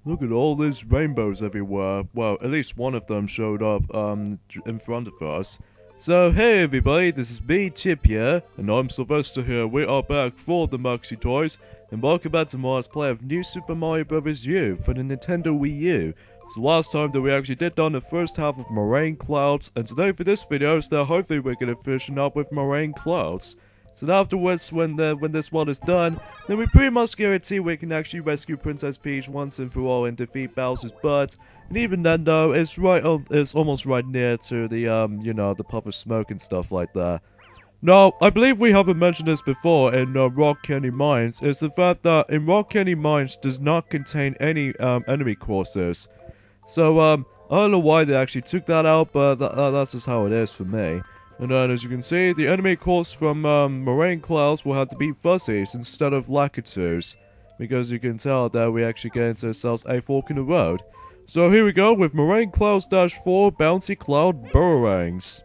Look at all these rainbows everywhere. Well, at least one of them showed up, in front of us. So, hey everybody, this is me, Chip here, and I'm Sylvester here. We are back for the Maxi Toys, and welcome back to my play of New Super Mario Bros. U for the Nintendo Wii U. It's the last time that we actually did done the first half of Moraine Clouds, and today for this video, so hopefully we're gonna finish up with Moraine Clouds. So afterwards, when this one is done, then we pretty much guarantee we can actually rescue Princess Peach once and for all and defeat Bowser's butt. And even then though, it's almost right near to the, the puff of smoke and stuff like that. Now, I believe we haven't mentioned this before in Rock Candy Mines, is the fact that in Rock Candy Mines does not contain any enemy courses. So, I don't know why they actually took that out, but that's just how it is for me. And then, as you can see, the enemy course from Moraine Clouds will have to be Fuzzies instead of Lakitus. Because you can tell that we actually get into ourselves a fork in the road. So here we go with Moraine Clouds-4 Bouncy Cloud Boomerangs.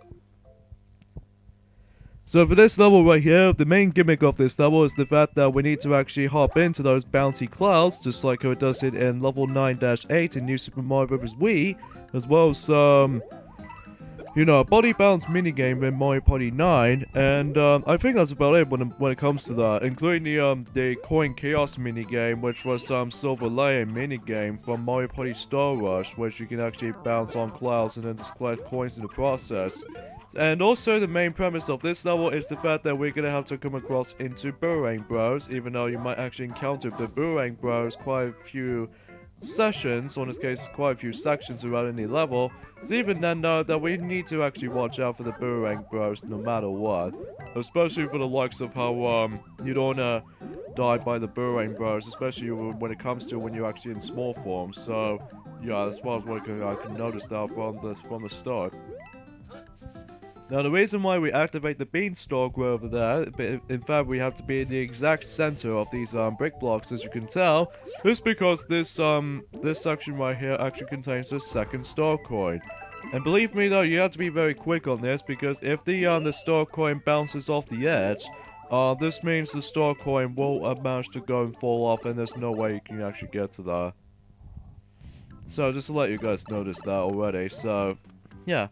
So for this level right here, the main gimmick of this level is the fact that we need to actually hop into those bouncy clouds, just like how it does it in level 9-8 in New Super Mario Bros. Wii, as well as a body bounce minigame in Mario Party 9, and I think that's about it when it comes to that, including the Coin Chaos minigame, which was Silver Layer minigame from Mario Party Star Rush, which you can actually bounce on clouds and then just collect coins in the process. And also the main premise of this level is the fact that we're gonna have to come across into Boomerang Bros, even though you might actually encounter the Boomerang Bros quite a few sessions, or in this case quite a few sections around any level. So even then though, that we need to actually watch out for the Boomerang Bros no matter what. Especially for the likes of how you don't wanna die by the Boomerang Bros, especially when it comes to when you're actually in small form. So yeah, as far as what I can notice now from the start. Now the reason why we activate the beanstalk right over there, in fact we have to be in the exact center of these brick blocks, as you can tell, is because this section right here actually contains the second star coin. And believe me though, you have to be very quick on this, because if the star coin bounces off the edge, this means the star coin will manage to go and fall off, and there's no way you can actually get to that. So just to let you guys notice that already. So yeah.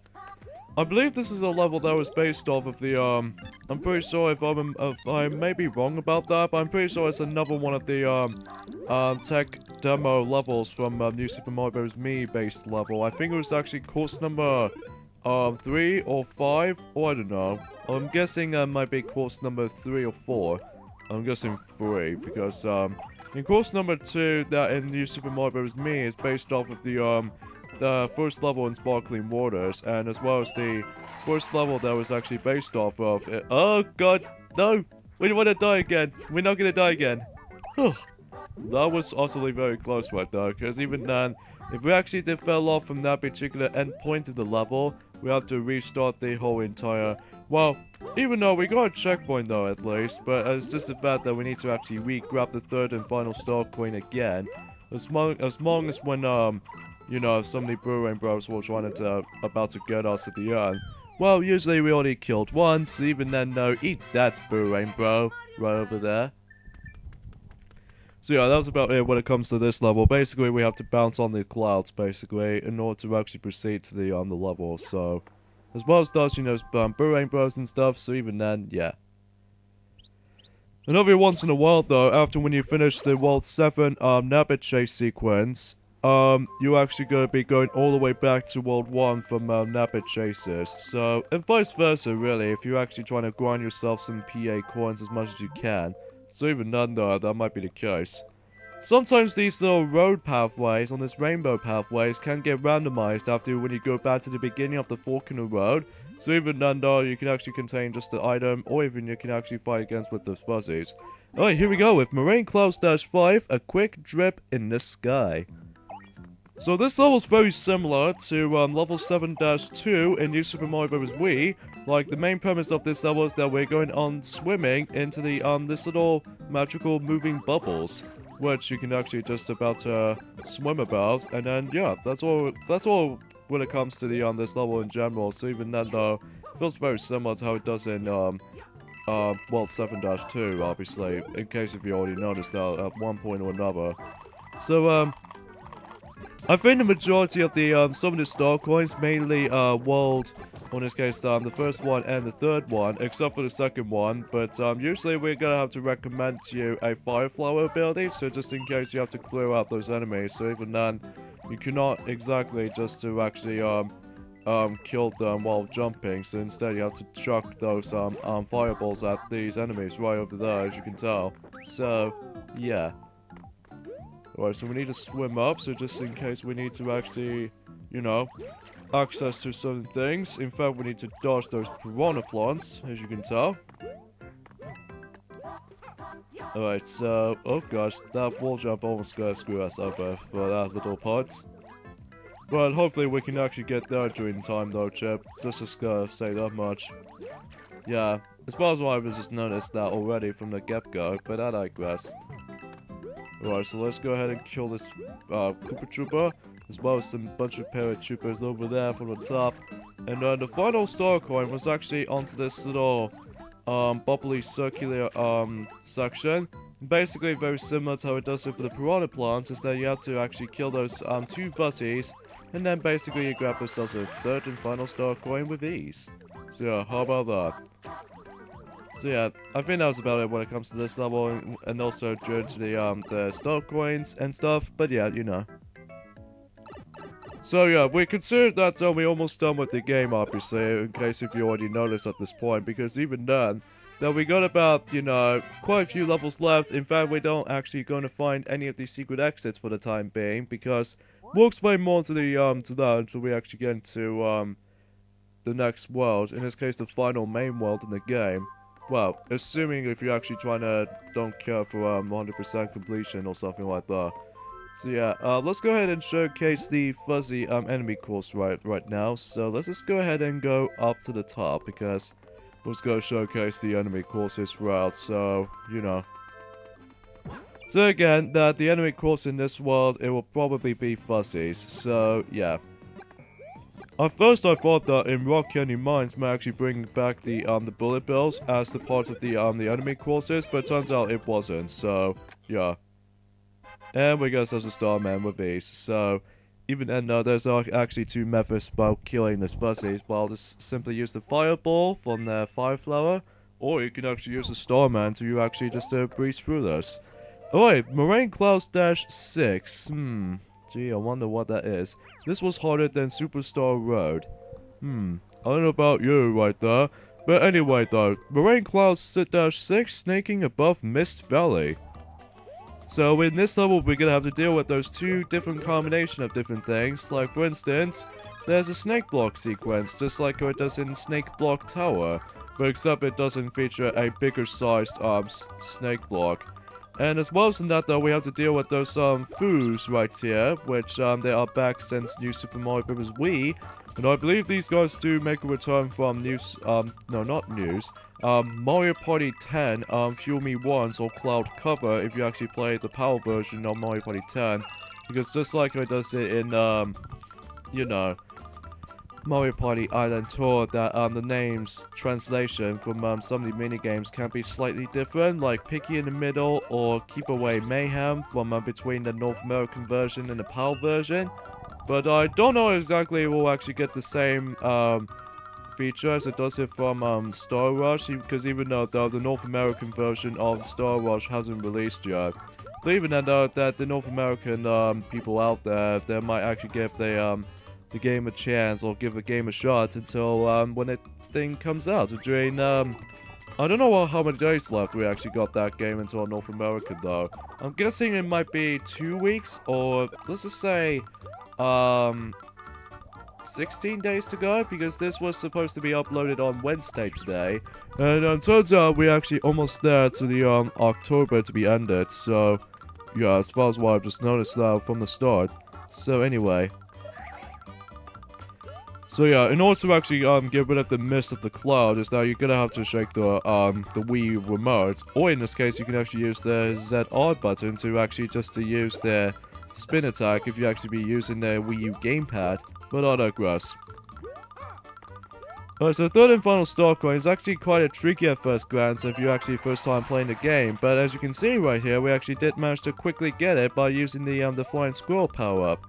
I believe this is a level that was based off of the, I'm pretty sure if I may be wrong about that, but I'm pretty sure it's another one of the, tech demo levels from, New Super Mario Bros. Me based level. I think it was actually course number, 3 or 5, or I don't know. I'm guessing, it might be course number 3 or 4. I'm guessing 3, because, in course number 2, that in New Super Mario Bros. Me is based off of the first level in Sparkling Waters, and as well as the first level that was actually based off of it. Oh god, no! We don't want to die again! We're not gonna die again! That was utterly very close right there, because even then, if we actually did fell off from that particular end point of the level, we have to restart the whole entire... Well, even though we got a checkpoint though at least, but it's just the fact that we need to actually re-grab the third and final star coin again, as long as when some of the Boomerang Bros were trying to, about to get us at the end. Well, usually we only killed once, so even then, no, eat that Boomerang Bro, right over there. So yeah, that was about it when it comes to this level. Basically, we have to bounce on the clouds, basically, in order to actually proceed to the level, so... As well as those, Boomerang Bros and stuff, so even then, yeah. And every once in a while, though, after when you finish the World 7, Nabbit Chase sequence, you're actually going to be going all the way back to World 1 from Nabbit Chases. So, and vice versa really, if you're actually trying to grind yourself some PA coins as much as you can. So even then though, that might be the case. Sometimes these little road pathways on this rainbow pathways can get randomized after when you go back to the beginning of the fork in the road. So even then though, you can actually contain just the item, or even you can actually fight against with those fuzzies. Alright, here we go with Moraine Clouds-5, a quick drip in the sky. So this level is very similar to level 7-2 in New Super Mario Bros. Wii. Like, the main premise of this level is that we're going on swimming into the this little magical moving bubbles, which you can actually just about to swim about. And then yeah, that's all when it comes to the this level in general. So even then though, it feels very similar to how it does in World 7-2, obviously, in case if you already noticed that at one point or another. So I think the majority of the some of the star coins, mainly world, or in this case the first one and the third one, except for the second one. But usually we're gonna have to recommend to you a fire flower ability, so just in case you have to clear out those enemies. So even then, you cannot exactly just to actually kill them while jumping. So instead you have to chuck those fireballs at these enemies right over there, as you can tell. So yeah. Alright, so we need to swim up, so just in case we need to actually, you know, access to certain things. In fact, we need to dodge those piranha plants, as you can tell. Alright, so, oh gosh, that wall jump almost gonna screw us over for that little part. But hopefully we can actually get there during time though, Chip. Just to say that much. Yeah, as far as I was just noticed that already from the get-go, but I digress. Alright, so let's go ahead and kill this Koopa Trooper, as well as some bunch of paratroopers over there from the top. And the final star coin was actually onto this little bubbly circular section. Basically very similar to how it does it for the piranha plants, is that you have to actually kill those two fuzzies, and then basically you grab yourselves a third and final star coin with ease. So yeah, how about that? So yeah, I think that was about it when it comes to this level, and also due to the star coins and stuff, but yeah, you know. So yeah, we consider that we're almost done with the game, obviously, in case if you already noticed at this point, because even then, that we got about, you know, quite a few levels left. In fact, we don't actually going to find any of these secret exits for the time being, because we'll explain more to that until we actually get into the next world, in this case the final main world in the game. Well, assuming if you're actually trying to don't care for 100% completion or something like that. So yeah, let's go ahead and showcase the fuzzy enemy course right now. So let's just go ahead and go up to the top, because let's go showcase the enemy courses route. So you know. So again, the enemy course in this world, it will probably be fuzzies. So yeah. At first I thought that in Rock Candy Mines might actually bring back the bullet bills as the part of the enemy courses, but it turns out it wasn't, so yeah. And we guess there's a Starman with these, so even then there's actually two methods about killing this fuzzies. Well, just simply use the fireball from the fire flower, or you can actually use the Starman to actually just breeze through this. Alright, Moraine Clouds -6, gee, I wonder what that is. This was harder than Superstar Road. I don't know about you right there. But anyway though, Moraine Clouds -6 snaking above Mist Valley. So in this level we're gonna have to deal with those two different combination of different things. Like for instance, there's a snake block sequence, just like it does in Snake Block Tower. But except it doesn't feature a bigger sized snake block. And as well as that though, we have to deal with those foos right here, which they are back since New Super Mario Bros. Wii. And I believe these guys do make a return from Mario Party 10, Fuel Me Once or Cloud Cover if you actually play the PAL version of Mario Party 10. Because just like it does it in, you know, Mario Party Island Tour, that the names translation from some of the minigames can be slightly different, like Picky in the Middle or Keep Away Mayhem from between the North American version and the PAL version. But I don't know exactly it will actually get the same feature as it does it from Star Rush, because even though the North American version of Star Rush hasn't released yet. But even though that the North American people out there, they might actually give the game a chance or give the game a shot until when that thing comes out. So during I don't know how many days left we actually got that game into North America though. I'm guessing it might be 2 weeks, or let's just say 16 days to go, because this was supposed to be uploaded on Wednesday today. And turns out we're actually almost there to the October to be ended. So yeah, as far as what I've just noticed from the start. So anyway. So yeah, in order to actually get rid of the mist of the cloud, is that you're gonna have to shake the Wii remote, or in this case, you can actually use the ZR button to actually to use the spin attack if you actually be using the Wii U gamepad. But I digress. Alright, so the third and final star coin is actually quite a tricky at first glance if you're actually first time playing the game, but as you can see right here, we actually did manage to quickly get it by using the flying squirrel power up.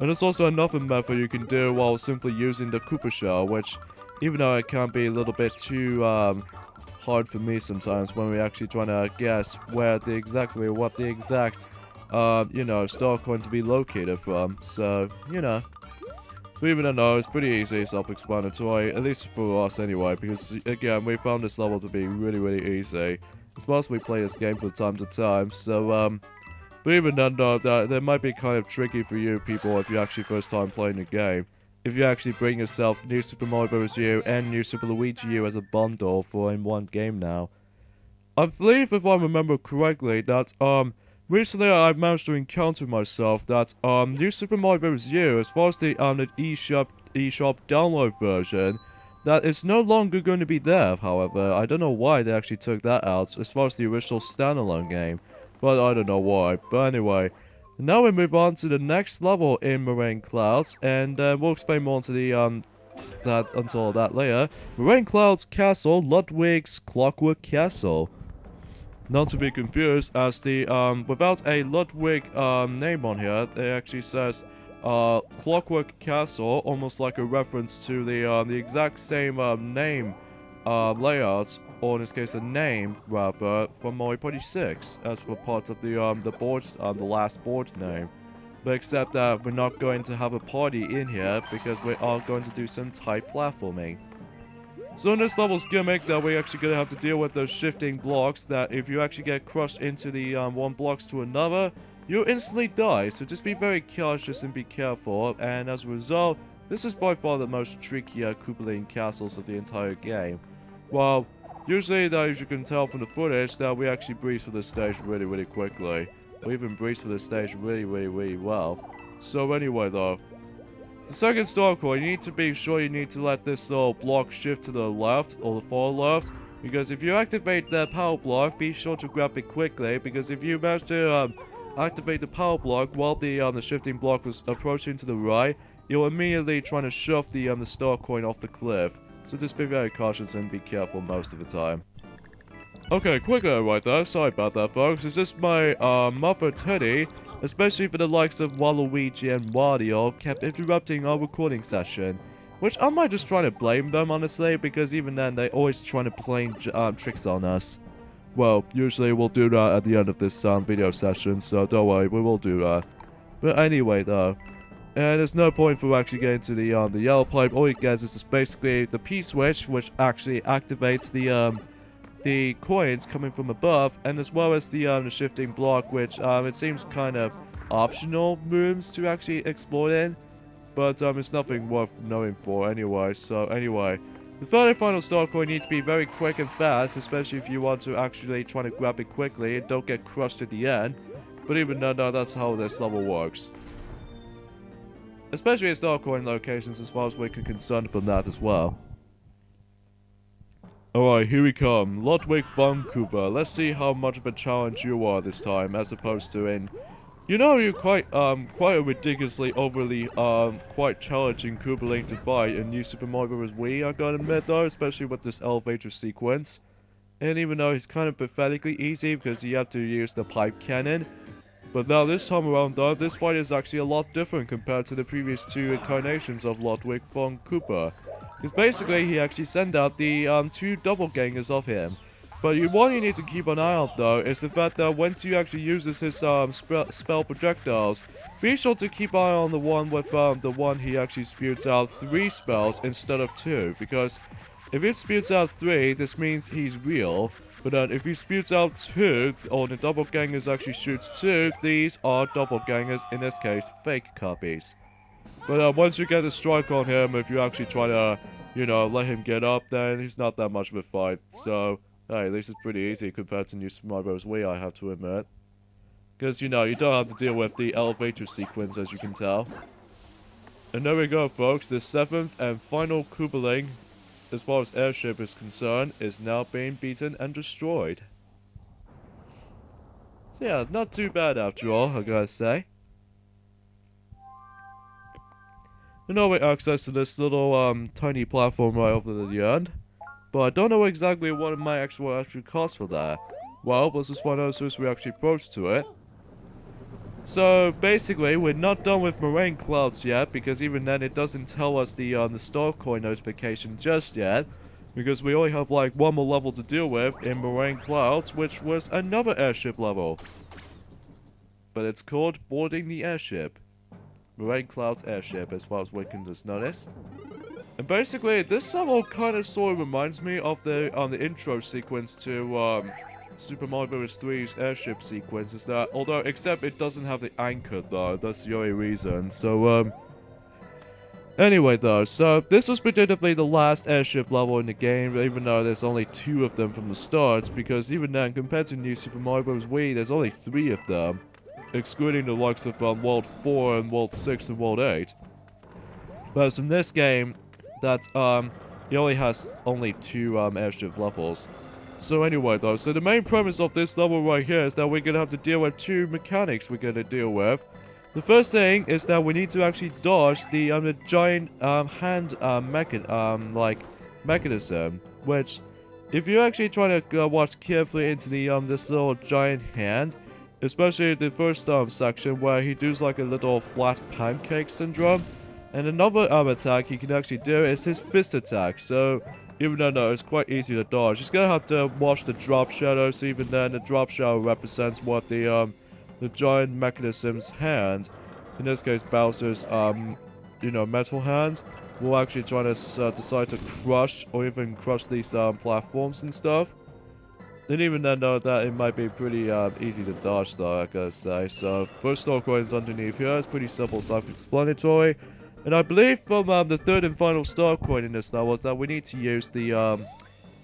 And there's also another method you can do while simply using the Koopa Shell, which, even though it can be a little bit too hard for me sometimes when we're actually trying to guess where the exact you know, star coin to be located from. So, you know. But even though it's pretty easy, self-explanatory, at least for us anyway, because again, we found this level to be really, really easy. As far as we play this game from time to time, so but even then though, that might be kind of tricky for you people if you're actually first time playing the game. If you actually bring yourself New Super Mario Bros. U and New Super Luigi U as a bundle for in one game now. I believe if I remember correctly that recently I've managed to encounter myself that New Super Mario Bros. U, as far as the eShop download version, that it's no longer going to be there, however. I don't know why they actually took that out as far as the original standalone game. But I don't know why. But anyway, now we move on to the next level in Moraine Clouds, and we'll explain more to the until that later. Moraine Clouds Castle, Ludwig's Clockwork Castle. Not to be confused, as the without a Ludwig name on here, it actually says Clockwork Castle, almost like a reference to the exact same name layout, or in this case a name rather, from Mario Party 6 as for part of the board, the last board name. But except that we're not going to have a party in here because we are going to do some tight platforming. So in this level's gimmick that we're actually going to have to deal with those shifting blocks that if you actually get crushed into the one blocks to another, you'll instantly die. So just be very cautious and be careful, and as a result, this is by far the most trickier Koopaline castles of the entire game. Well, usually though, as you can tell from the footage, that we actually breeze through this stage really, really quickly. We even breeze through this stage really, really, really well. So anyway though, the second star coin, you need to be sure you need to let this little block shift to the left or the far left, because if you activate the power block, be sure to grab it quickly, because if you manage to activate the power block while the shifting block was approaching to the right, you'll immediately try to shove the star coin off the cliff. So just be very cautious and be careful most of the time. Okay, quicker right there, sorry about that folks, it's just my mother Teddy, especially for the likes of Waluigi and Wario, kept interrupting our recording session. Which I might just try to blame them, honestly, because even then, they always trying to play tricks on us. Well, usually we'll do that at the end of this video session, so don't worry, we will do that. But anyway, though, and there's no point for actually getting to the yellow pipe. All you get is just basically the P-switch, which actually activates the coins coming from above, and as well as the shifting block, which it seems kind of optional rooms to actually explore in, but it's nothing worth knowing for anyway. So anyway, the third and final star coin needs to be very quick and fast, especially if you want to actually try to grab it quickly and don't get crushed at the end. But even though that's how this level works, especially at star coin locations, as far as we're concerned from that as well. Alright, here we come. Ludwig von Koopa. Let's see how much of a challenge you are this time, as opposed to in... You know, you're quite a ridiculously, overly, quite challenging Koopaling to fight in New Super Mario Bros. Wii, I gotta admit though, especially with this elevator sequence. And even though it's kind of pathetically easy because you have to use the pipe cannon. But now this time around though, this fight is actually a lot different compared to the previous two incarnations of Ludwig von Koopa. Because basically, he actually sent out the two doppelgangers of him. But one you need to keep an eye on, though, is the fact that once you actually uses his spell projectiles, be sure to keep an eye on the one with the one he actually spewed out 3 spells instead of 2. Because if he spewed out 3, this means he's real. But then if he spewed out 2, or the doppelgangers actually shoots 2, these are doppelgangers, in this case, fake copies. But once you get a strike on him, if you actually try to, you know, let him get up, then he's not that much of a fight. So, hey, at least it's pretty easy compared to New Super Mario Bros. Wii, I have to admit. Because, you know, you don't have to deal with the elevator sequence, as you can tell. And there we go, folks. The 7th and final Koopaling, as far as Airship is concerned, is now being beaten and destroyed. So yeah, not too bad after all, I gotta say. You know, we access to this little tiny platform right over the end, but I don't know exactly what it might actually cost for that. Well, let's just find out as soon as we actually approach to it. So basically, we're not done with Moraine Clouds yet, because even then it doesn't tell us the star coin notification just yet, because we only have like one more level to deal with in Moraine Clouds, which was another airship level. But it's called Boarding the Airship. Moraine Clouds Airship, as far as we can just notice. And basically, this level kind of sort of reminds me of the intro sequence to Super Mario Bros. 3's airship sequence. Is that, although except it doesn't have the anchor though. That's the only reason. So anyway though, so this was predictably the last airship level in the game, even though there's only 2 of them from the start. Because even then, compared to New Super Mario Bros. Wii, there's only 3 of them, excluding the likes of World 4 and World 6 and World 8. But in this game, that it only has only 2 airship levels. So anyway though, so the main premise of this level right here is that we're gonna have to deal with 2 mechanics we're gonna deal with. The first thing is that we need to actually dodge the giant hand mechanism, which if you actually try to watch carefully into the this little giant hand, especially the first section where he does like a little flat pancake syndrome. And another attack he can actually do is his fist attack, so even though no, it's quite easy to dodge. He's gonna have to watch the drop shadow, so even then the drop shadow represents what the giant mechanism's hand, in this case Bowser's, metal hand, will actually try to decide to crush, or even crush these platforms and stuff. And even then though, that it might be pretty easy to dodge though, I gotta say. So, first star coins underneath here, it's pretty simple, self-explanatory. And I believe from the 3rd and final star coin in this level is that we need to use the,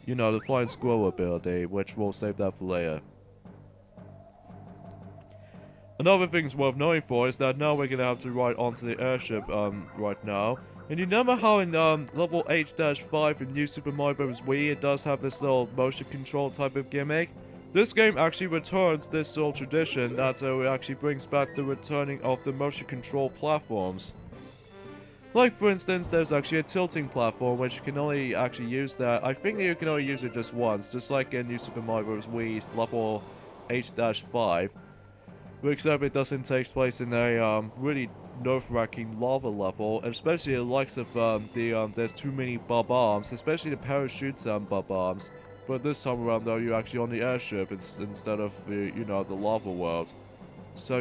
the flying squirrel ability, which we'll save that for later. Another thing worth knowing for is that now we're gonna have to ride onto the airship right now. And you remember how in level 8-5 in New Super Mario Bros. Wii it does have this little motion control type of gimmick? This game actually returns this little tradition that it actually brings back the returning of the motion control platforms. Like for instance, there's actually a tilting platform which you can only actually use that. I think that you can only use it just once, just like in New Super Mario Bros. Wii's level 8-5. Except it doesn't take place in a really nerve-wracking lava level, and especially the likes of there's too many bob-arms, especially the parachute bob-arms. But this time around though, you're actually on the airship instead of the lava world. So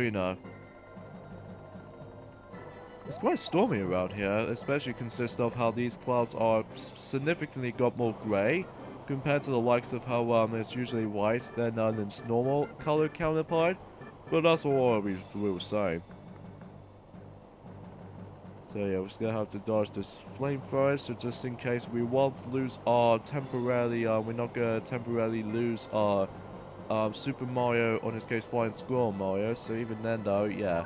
it's quite stormy around here, especially consists of how these clouds are significantly got more grey compared to the likes of how it's usually white than its normal color counterpart. But that's all we were saying. So yeah, we're just gonna have to dodge this flamethrower, so just in case we won't lose our temporarily, we're not gonna temporarily lose our Super Mario, or in this case Flying Squirrel Mario, so even then though, yeah.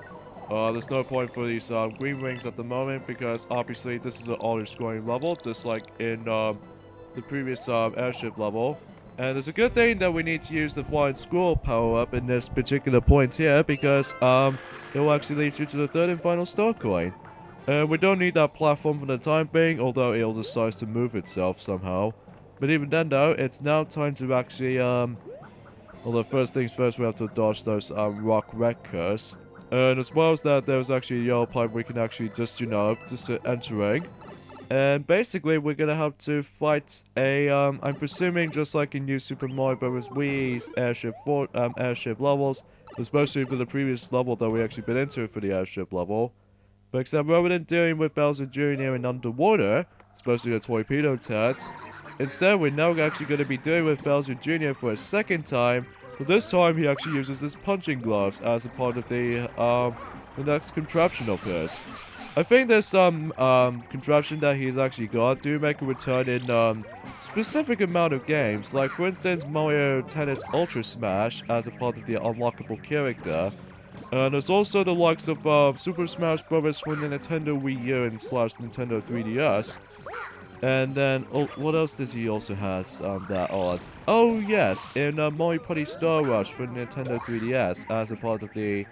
There's no point for these green rings at the moment, because obviously this is an auto-scrolling level, just like in the previous airship level. And it's a good thing that we need to use the Flying Squirrel power-up in this particular point here, because it will actually lead you to the 3rd and final star coin. We don't need that platform for the time being, although it'll decide to move itself somehow. But even then though, it's now time to actually, although first things first, we have to dodge those rock wreckers. And as well as that, there's actually a yellow pipe we can actually just, entering. And basically, we're gonna have to fight a, I'm presuming just like in New Super Mario Bros. Wii's airship levels, especially for the previous level that we actually been into for the airship level. But except rather than dealing with Bowser Jr. in underwater, especially the torpedo turrets, instead we're now actually going to be dealing with Bowser Jr. for a second time, but this time he actually uses his punching gloves as a part of the next contraption of his. I think there's some contraption that he's actually got do make a return in specific amount of games, like for instance Mario Tennis Ultra Smash as a part of the unlockable character. And there's also the likes of Super Smash Bros. For the Nintendo Wii U and / Nintendo 3DS. And then, oh, what else does he also has that odd? Oh yes, in Mario Party Star Rush for Nintendo 3DS as a part of the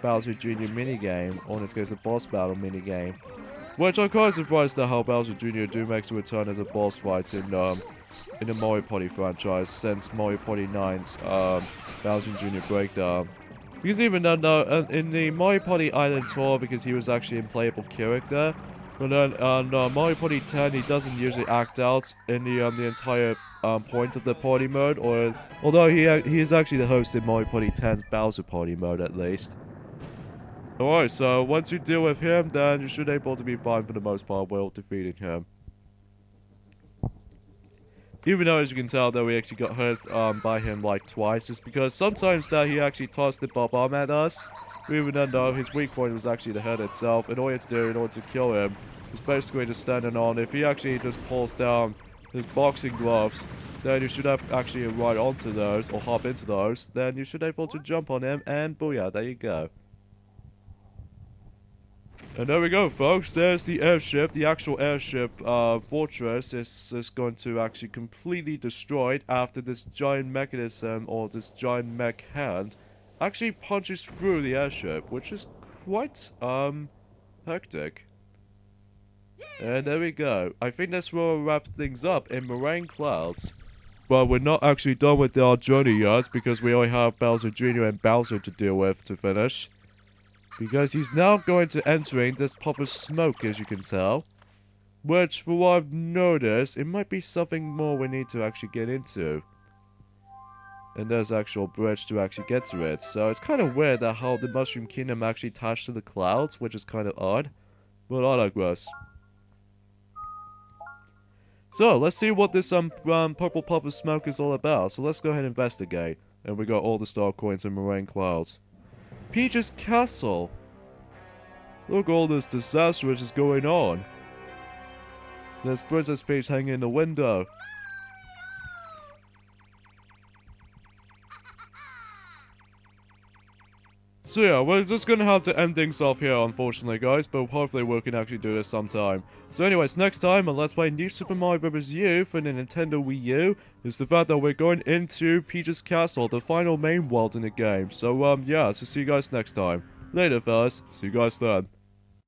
Bowser Jr. minigame, or in this case a boss battle minigame. Which I'm quite surprised at how Bowser Jr. do makes a return as a boss fight in the Mario Party franchise, since Mario Party 9's Bowser Jr. Breakdown. Because even though in the Mario Party Island tour, because he was actually a playable character, but then on Mario Party 10, he doesn't usually act out in the entire point of the party mode, or although he is actually the host in Mario Party 10's Bowser Party mode at least. Alright, so once you deal with him, then you should be able to be fine for the most part while defeating him. Even though, as you can tell, that we actually got hurt by him like twice, just because sometimes that he actually tossed the bob arm at us, even though his weak point was actually the head itself. And all you had to do in order to kill him was basically just standing on. If he actually just pulls down his boxing gloves, then you should have actually ride onto those or hop into those. Then you should be able to jump on him, and booyah, there you go. And there we go, folks. There's the airship. The actual airship fortress is going to actually completely destroyed after this giant mechanism, or this giant mech hand, actually punches through the airship, which is quite hectic. And there we go. I think that's where we'll wrap things up in Moraine Clouds. But we're not actually done with our journey yet, because we only have Bowser Jr. and Bowser to deal with to finish. Because he's now going to entering this puff of smoke, as you can tell. Which, for what I've noticed, it might be something more we need to actually get into. And there's actual bridge to actually get to it. So it's kind of weird that how the Mushroom Kingdom actually attached to the clouds, which is kind of odd. But I digress. So, let's see what this purple puff of smoke is all about. So let's go ahead and investigate. And we got all the star coins in Moraine Clouds. Peach's castle. Look at all this disaster which is going on. There's Princess Peach hanging in the window. So yeah, we're just gonna have to end things off here, unfortunately, guys, but hopefully we can actually do this sometime. So anyways, next time on Let's Play New Super Mario Bros. U for the Nintendo Wii U is the fact that we're going into Peach's Castle, the final main world in the game. So yeah, so see you guys next time. Later, fellas. See you guys then.